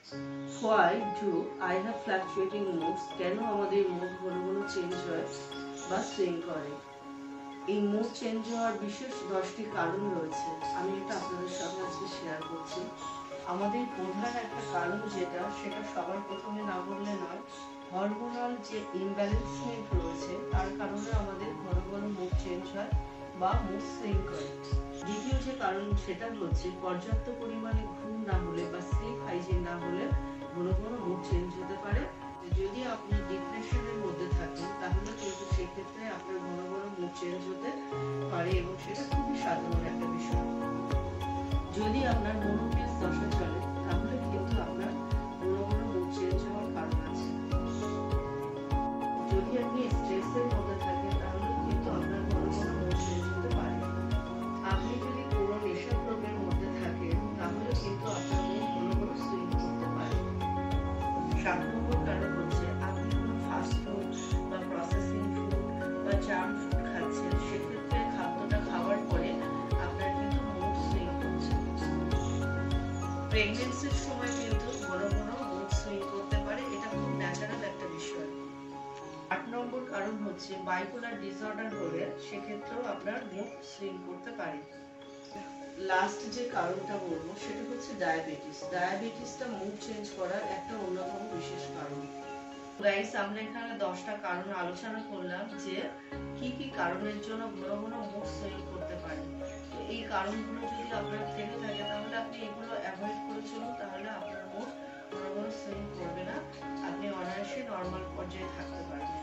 Why do I have fluctuating moods? কেন আমাদের mood ঘন ঘন চেঞ্জ হয় বা সুইং করে? এই মুড চেঞ্জ হওয়ার বিশেষ 10টি কারণ রয়েছে। আমি এটা আপনাদের সাথে আজকে শেয়ার করছি। আমাদের প্রধান একটা কারণ সেটা সবার প্রথমে না বললে নয়, হরমোনাল যে ইমব্যালেন্সমেন্ট রয়েছে তার কারণে আমাদের ঘন ঘন মুড চেঞ্জ হয় বা মুড সুইং করে। দ্বিতীয় যে কারণ সেটা হচ্ছে পর্যাপ্ত পরিমাণে ঘুম না হলে বা স্লিপ হাইজিন না হলে ঘন ঘন মুড চেঞ্জ হতে পারে। যদি আপনি ডিপ্রেশনের মধ্যে থাকেন তাহলে কিন্তু সেক্ষেত্রে আপনার ঘন ঘন মুড চেঞ্জ হতে পারে এবং সেটা খুবই সাধারণ একটা বিষয়। যদি আপনার মনোনিয়াস দশা চলে তাহলে কিন্তু আপনার ঘন ঘন মুড চেঞ্জ হওয়ার কারণ আছে। যদি আপনি স্ট্রেসের মধ্যে থাকেন তাহলে কিন্তু আপনার ঘন ঘন মুড চেঞ্জ হতে পারে। আপনি যদি কোনো নেশাদ্রব্যের মধ্যে থাকেন তাহলে কিন্তু আপনার মুড ঘন ঘন সুইং করতে পারে। 7 নম্বর কারণ হচ্ছে আপনি কোনো ফাস্ট ফুড বা প্রসেসিং ফুড বা জাঙ্ক ফুড খাচ্ছেন, সেক্ষেত্রে খাদ্যটা খাওয়ার পরে আপনার কিন্তু মুড সুইং হচ্ছে। প্রেগনেন্সির সময় কিন্তু ঘন ঘন মুড সুইং করতে পারে, এটা খুব ন্যাচারাল একটা বিষয়। 8 নম্বর কারণ হচ্ছে বাইপোলার ডিসঅর্ডার হলে সেক্ষেত্রেও আপনার মুড সুইং করতে পারে। লাস্ট যে কারণটা বলবো সেটা হচ্ছে ডায়াবেটিস। ডায়াবেটিসটা মুড চেঞ্জ করার একটা অন্যতম বিশেষ কারণ। গাইস, আমরা এখানে 10টা কারণ আলোচনা করলাম যে কি কি কারণের জন্য ঘন ঘন মুড সুইং করতে পারে। তো এই কারণগুলো যদি আপনার থেকে থাকে তাহলে আপনি এগুলো অ্যাভয়েড করে চলুন, তাহলে আপনার মুড ঘন ঘন সুইং করবে না, আপনি অনায়াসে নর্মাল পর্যায়ে থাকতে পারবেন।